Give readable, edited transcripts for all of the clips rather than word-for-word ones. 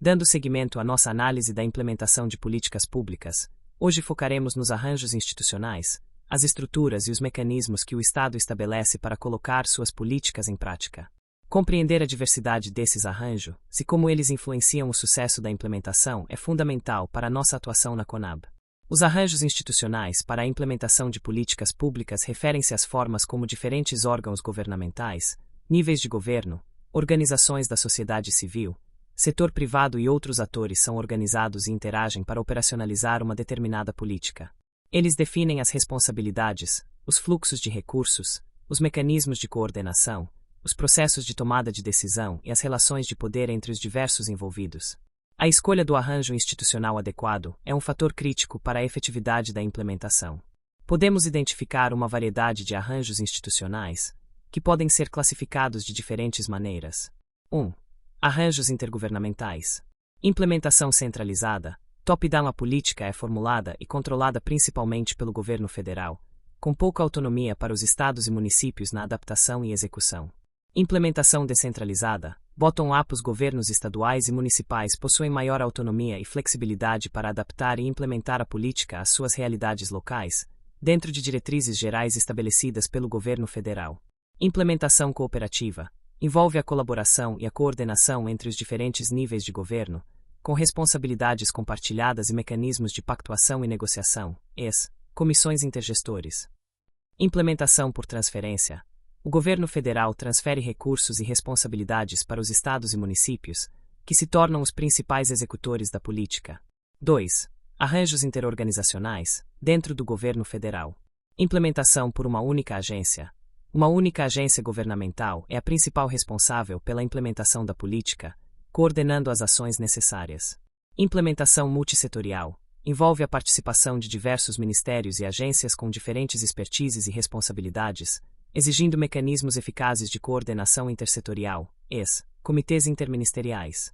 Dando seguimento à nossa análise da implementação de políticas públicas, hoje focaremos nos arranjos institucionais, as estruturas e os mecanismos que o Estado estabelece para colocar suas políticas em prática. Compreender a diversidade desses arranjos e como eles influenciam o sucesso da implementação é fundamental para a nossa atuação na CONAB. Os arranjos institucionais para a implementação de políticas públicas referem-se às formas como diferentes órgãos governamentais, níveis de governo, organizações da sociedade civil, setor privado e outros atores são organizados e interagem para operacionalizar uma determinada política. Eles definem as responsabilidades, os fluxos de recursos, os mecanismos de coordenação, os processos de tomada de decisão e as relações de poder entre os diversos envolvidos. A escolha do arranjo institucional adequado é um fator crítico para a efetividade da implementação. Podemos identificar uma variedade de arranjos institucionais, que podem ser classificados de diferentes maneiras. 1. Arranjos intergovernamentais. Implementação centralizada. Top-down. A política é formulada e controlada principalmente pelo governo federal, com pouca autonomia para os estados e municípios na adaptação e execução. Implementação descentralizada. Bottom-up. Os governos estaduais e municipais possuem maior autonomia e flexibilidade para adaptar e implementar a política às suas realidades locais, dentro de diretrizes gerais estabelecidas pelo governo federal. Implementação cooperativa. Envolve a colaboração e a coordenação entre os diferentes níveis de governo, com responsabilidades compartilhadas e mecanismos de pactuação e negociação, comissões intergestores. Implementação por transferência. O governo federal transfere recursos e responsabilidades para os estados e municípios, que se tornam os principais executores da política. 2. Arranjos interorganizacionais, dentro do governo federal. Implementação por uma única agência. Uma única agência governamental é a principal responsável pela implementação da política, coordenando as ações necessárias. Implementação multissetorial. Envolve a participação de diversos ministérios e agências com diferentes expertises e responsabilidades, exigindo mecanismos eficazes de coordenação intersetorial, comitês interministeriais.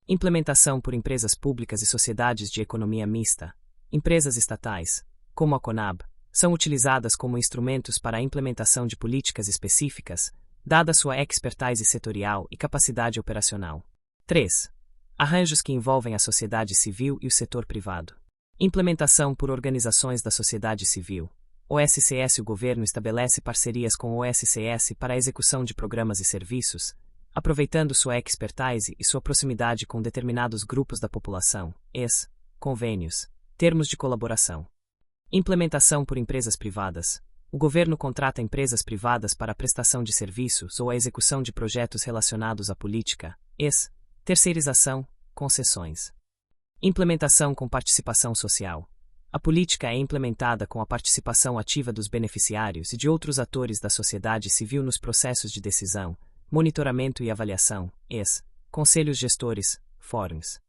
Implementação por empresas públicas e sociedades de economia mista. Empresas estatais, como a CONAB, são utilizadas como instrumentos para a implementação de políticas específicas, dada sua expertise setorial e capacidade operacional. 3. Arranjos que envolvem a sociedade civil e o setor privado. Implementação por organizações da sociedade civil. OSCS. O governo estabelece parcerias com o OSCS para a execução de programas e serviços, aproveitando sua expertise e sua proximidade com determinados grupos da população, convênios, termos de colaboração. Implementação por empresas privadas. O governo contrata empresas privadas para a prestação de serviços ou a execução de projetos relacionados à política, terceirização, concessões. Implementação com participação social. A política é implementada com a participação ativa dos beneficiários e de outros atores da sociedade civil nos processos de decisão, monitoramento e avaliação, conselhos gestores, fóruns.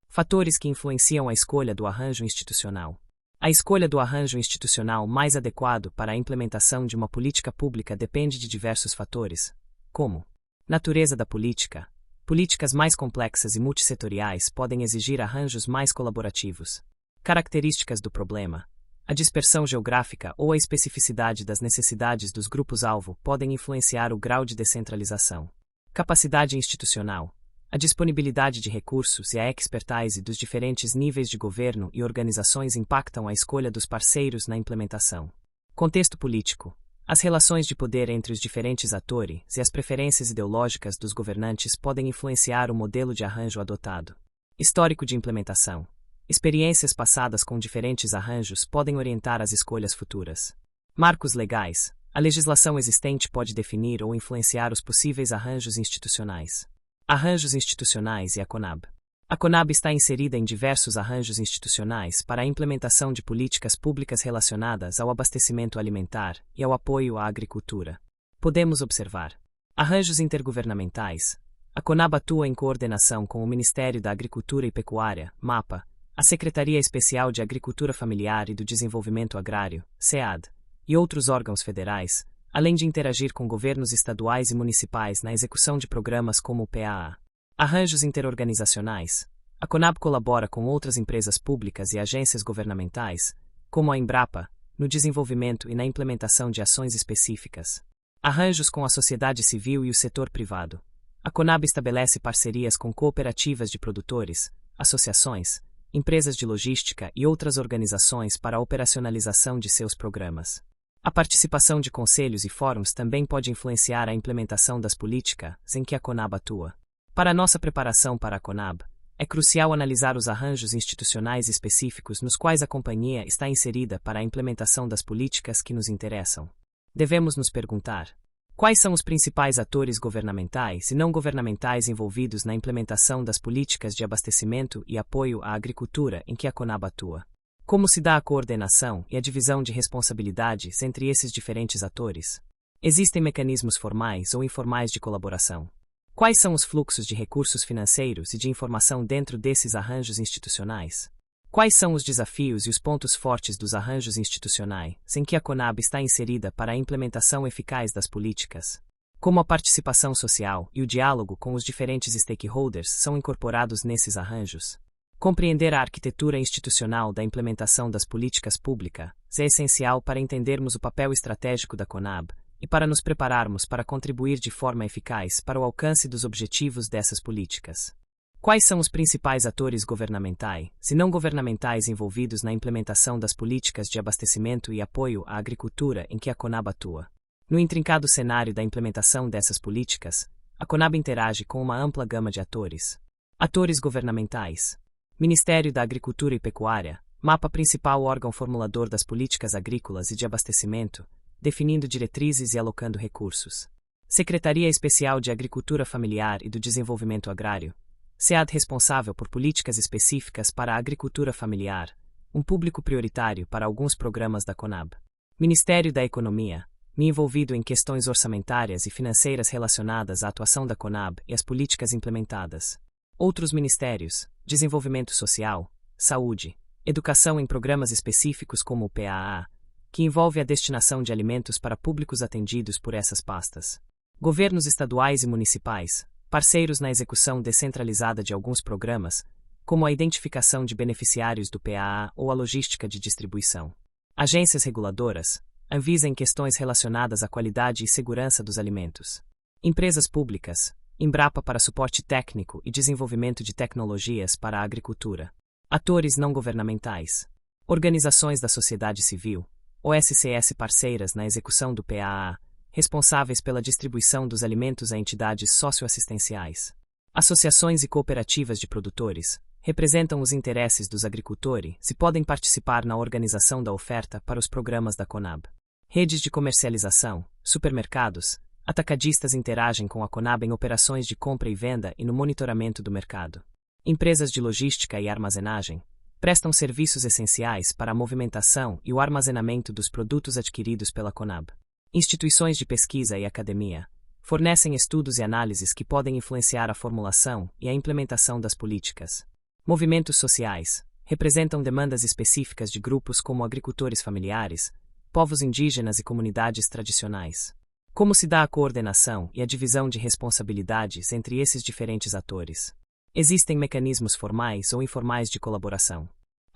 Fatores que influenciam a escolha do arranjo institucional. A escolha do arranjo institucional mais adequado para a implementação de uma política pública depende de diversos fatores, como natureza da política. Políticas mais complexas e multissetoriais podem exigir arranjos mais colaborativos. Características do problema. A dispersão geográfica ou a especificidade das necessidades dos grupos-alvo podem influenciar o grau de descentralização. Capacidade institucional. A disponibilidade de recursos e a expertise dos diferentes níveis de governo e organizações impactam a escolha dos parceiros na implementação. Contexto político. As relações de poder entre os diferentes atores e as preferências ideológicas dos governantes podem influenciar o modelo de arranjo adotado. Histórico de implementação. Experiências passadas com diferentes arranjos podem orientar as escolhas futuras. Marcos legais. A legislação existente pode definir ou influenciar os possíveis arranjos institucionais. Arranjos institucionais e a CONAB. A CONAB está inserida em diversos arranjos institucionais para a implementação de políticas públicas relacionadas ao abastecimento alimentar e ao apoio à agricultura. Podemos observar. Arranjos intergovernamentais. A CONAB atua em coordenação com o Ministério da Agricultura e Pecuária, MAPA, a Secretaria Especial de Agricultura Familiar e do Desenvolvimento Agrário, SEAD, e outros órgãos federais, além de interagir com governos estaduais e municipais na execução de programas como o PAA. Arranjos interorganizacionais. A CONAB colabora com outras empresas públicas e agências governamentais, como a Embrapa, no desenvolvimento e na implementação de ações específicas. Arranjos com a sociedade civil e o setor privado. A Conab estabelece parcerias com cooperativas de produtores, associações, empresas de logística e outras organizações para a operacionalização de seus programas. A participação de conselhos e fóruns também pode influenciar a implementação das políticas em que a Conab atua. Para nossa preparação para a Conab, é crucial analisar os arranjos institucionais específicos nos quais a companhia está inserida para a implementação das políticas que nos interessam. Devemos nos perguntar: quais são os principais atores governamentais e não governamentais envolvidos na implementação das políticas de abastecimento e apoio à agricultura em que a Conab atua? Como se dá a coordenação e a divisão de responsabilidades entre esses diferentes atores? Existem mecanismos formais ou informais de colaboração? Quais são os fluxos de recursos financeiros e de informação dentro desses arranjos institucionais? Quais são os desafios e os pontos fortes dos arranjos institucionais em que a Conab está inserida para a implementação eficaz das políticas? Como a participação social e o diálogo com os diferentes stakeholders são incorporados nesses arranjos? Compreender a arquitetura institucional da implementação das políticas públicas é essencial para entendermos o papel estratégico da Conab e para nos prepararmos para contribuir de forma eficaz para o alcance dos objetivos dessas políticas. Quais são os principais atores governamentais e não governamentais envolvidos na implementação das políticas de abastecimento e apoio à agricultura em que a Conab atua? No intrincado cenário da implementação dessas políticas, a Conab interage com uma ampla gama de atores. Atores governamentais. Ministério da Agricultura e Pecuária, mapa principal órgão formulador das políticas agrícolas e de abastecimento, definindo diretrizes e alocando recursos. Secretaria Especial de Agricultura Familiar e do Desenvolvimento Agrário, SEAD responsável por políticas específicas para a agricultura familiar, um público prioritário para alguns programas da Conab. Ministério da Economia, me envolvido em questões orçamentárias e financeiras relacionadas à atuação da Conab e às políticas implementadas. Outros ministérios, Desenvolvimento Social, Saúde, Educação em programas específicos como o PAA, que envolve a destinação de alimentos para públicos atendidos por essas pastas. Governos estaduais e municipais, parceiros na execução descentralizada de alguns programas, como a identificação de beneficiários do PAA ou a logística de distribuição. Agências reguladoras, Anvisa em questões relacionadas à qualidade e segurança dos alimentos. Empresas públicas, Embrapa para suporte técnico e desenvolvimento de tecnologias para a agricultura. Atores não governamentais. Organizações da sociedade civil, OSCS parceiras na execução do PAA, responsáveis pela distribuição dos alimentos a entidades socioassistenciais. Associações e cooperativas de produtores, representam os interesses dos agricultores e podem participar na organização da oferta para os programas da Conab. Redes de comercialização, supermercados, atacadistas interagem com a Conab em operações de compra e venda e no monitoramento do mercado. Empresas de logística e armazenagem prestam serviços essenciais para a movimentação e o armazenamento dos produtos adquiridos pela Conab. Instituições de pesquisa e academia fornecem estudos e análises que podem influenciar a formulação e a implementação das políticas. Movimentos sociais representam demandas específicas de grupos como agricultores familiares, povos indígenas e comunidades tradicionais. Como se dá a coordenação e a divisão de responsabilidades entre esses diferentes atores? Existem mecanismos formais ou informais de colaboração.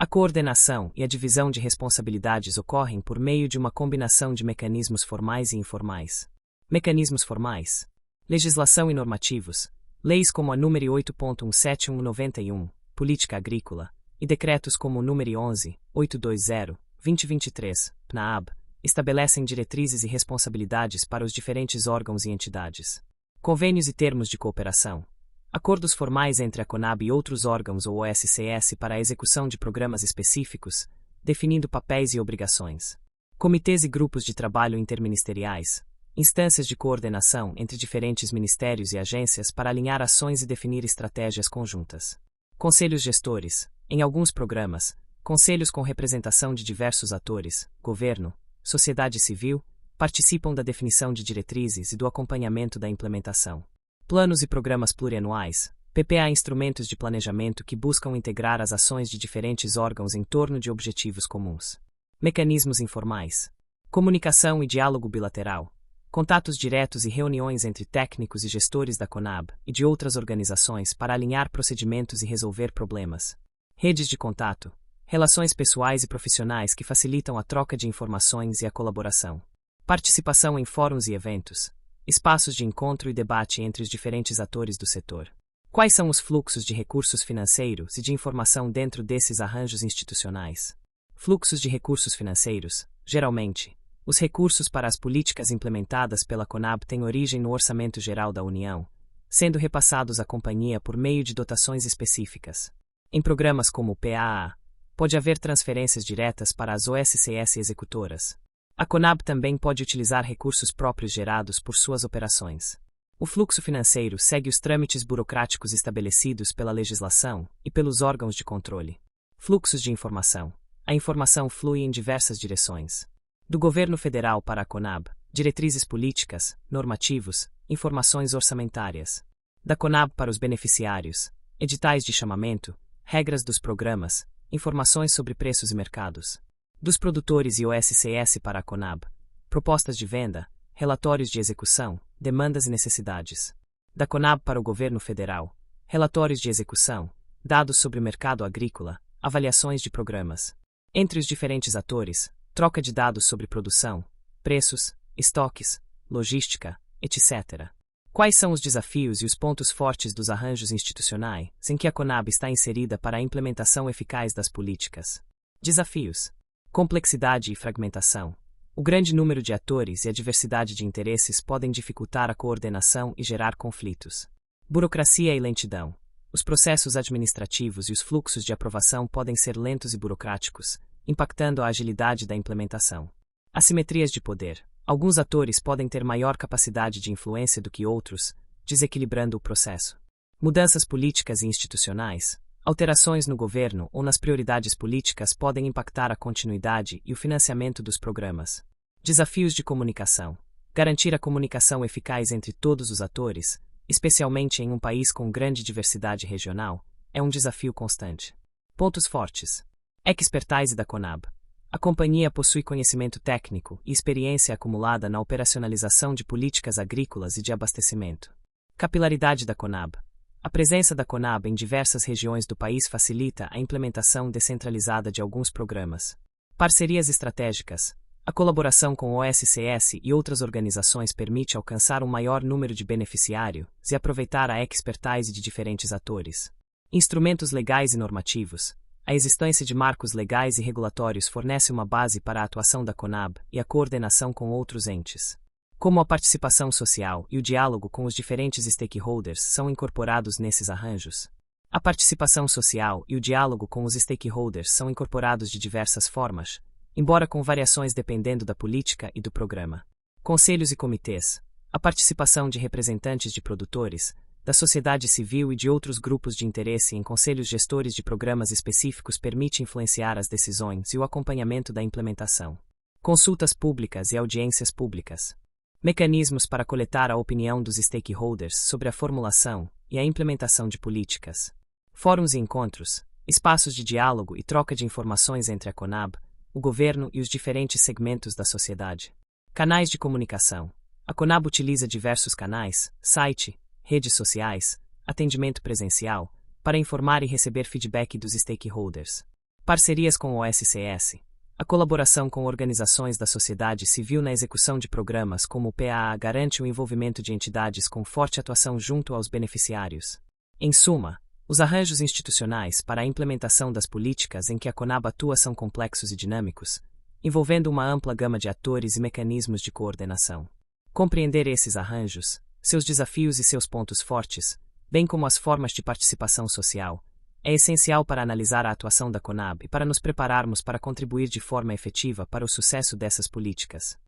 A coordenação e a divisão de responsabilidades ocorrem por meio de uma combinação de mecanismos formais e informais. Mecanismos formais. Legislação e normativos. Leis como a número 8.17191, Política Agrícola, e decretos como o número 11.820/2023, PNAAB, estabelecem diretrizes e responsabilidades para os diferentes órgãos e entidades. Convênios e termos de cooperação. Acordos formais entre a Conab e outros órgãos ou OSCS para a execução de programas específicos, definindo papéis e obrigações. Comitês e grupos de trabalho interministeriais, instâncias de coordenação entre diferentes ministérios e agências para alinhar ações e definir estratégias conjuntas. Conselhos gestores, em alguns programas, conselhos com representação de diversos atores, governo, sociedade civil, participam da definição de diretrizes e do acompanhamento da implementação. Planos e programas plurianuais, PPA, instrumentos de planejamento que buscam integrar as ações de diferentes órgãos em torno de objetivos comuns. Mecanismos informais. Comunicação e diálogo bilateral. Contatos diretos e reuniões entre técnicos e gestores da Conab e de outras organizações para alinhar procedimentos e resolver problemas. Redes de contato. Relações pessoais e profissionais que facilitam a troca de informações e a colaboração. Participação em fóruns e eventos. espaços de encontro e debate entre os diferentes atores do setor. Quais são os fluxos de recursos financeiros e de informação dentro desses arranjos institucionais? Fluxos de recursos financeiros, geralmente. Os recursos para as políticas implementadas pela CONAB têm origem no Orçamento Geral da União, sendo repassados à companhia por meio de dotações específicas. Em programas como o PAA, pode haver transferências diretas para as OSCS executoras. A CONAB também pode utilizar recursos próprios gerados por suas operações. O fluxo financeiro segue os trâmites burocráticos estabelecidos pela legislação e pelos órgãos de controle. Fluxos de informação. A informação flui em diversas direções. Do governo federal para a CONAB, diretrizes políticas, normativos, informações orçamentárias. Da CONAB para os beneficiários, editais de chamamento, regras dos programas, informações sobre preços e mercados. Dos produtores e OSCS para a CONAB, propostas de venda, relatórios de execução, demandas e necessidades. Da CONAB para o governo federal, relatórios de execução, dados sobre o mercado agrícola, avaliações de programas. Entre os diferentes atores, troca de dados sobre produção, preços, estoques, logística, etc. Quais são os desafios e os pontos fortes dos arranjos institucionais em que a CONAB está inserida para a implementação eficaz das políticas? Desafios: complexidade e fragmentação. O grande número de atores e a diversidade de interesses podem dificultar a coordenação e gerar conflitos. Burocracia e lentidão. Os processos administrativos e os fluxos de aprovação podem ser lentos e burocráticos, impactando a agilidade da implementação. Assimetrias de poder. Alguns atores podem ter maior capacidade de influência do que outros, desequilibrando o processo. Mudanças políticas e institucionais. Alterações no governo ou nas prioridades políticas podem impactar a continuidade e o financiamento dos programas. Desafios de comunicação. Garantir a comunicação eficaz entre todos os atores, especialmente em um país com grande diversidade regional, é um desafio constante. Pontos fortes. Expertise da CONAB. A companhia possui conhecimento técnico e experiência acumulada na operacionalização de políticas agrícolas e de abastecimento. Capilaridade da CONAB. A presença da CONAB em diversas regiões do país facilita a implementação descentralizada de alguns programas. Parcerias estratégicas. A colaboração com o OSCS e outras organizações permite alcançar um maior número de beneficiários e aproveitar a expertise de diferentes atores. Instrumentos legais e normativos. A existência de marcos legais e regulatórios fornece uma base para a atuação da CONAB e a coordenação com outros entes. Como a participação social e o diálogo com os diferentes stakeholders são incorporados nesses arranjos. A participação social e o diálogo com os stakeholders são incorporados de diversas formas, embora com variações dependendo da política e do programa. Conselhos e comitês. A participação de representantes de produtores, da sociedade civil e de outros grupos de interesse em conselhos gestores de programas específicos permite influenciar as decisões e o acompanhamento da implementação. Consultas públicas e audiências públicas. Mecanismos para coletar a opinião dos stakeholders sobre a formulação e a implementação de políticas. Fóruns e encontros, espaços de diálogo e troca de informações entre a CONAB, o governo e os diferentes segmentos da sociedade. Canais de comunicação. A CONAB utiliza diversos canais, site, redes sociais, atendimento presencial, para informar e receber feedback dos stakeholders. Parcerias com o OSCS. A colaboração com organizações da sociedade civil na execução de programas como o PAA garante o envolvimento de entidades com forte atuação junto aos beneficiários. Em suma, os arranjos institucionais para a implementação das políticas em que a CONAB atua são complexos e dinâmicos, envolvendo uma ampla gama de atores e mecanismos de coordenação. Compreender esses arranjos, seus desafios e seus pontos fortes, bem como as formas de participação social, é essencial para analisar a atuação da CONAB e para nos prepararmos para contribuir de forma efetiva para o sucesso dessas políticas.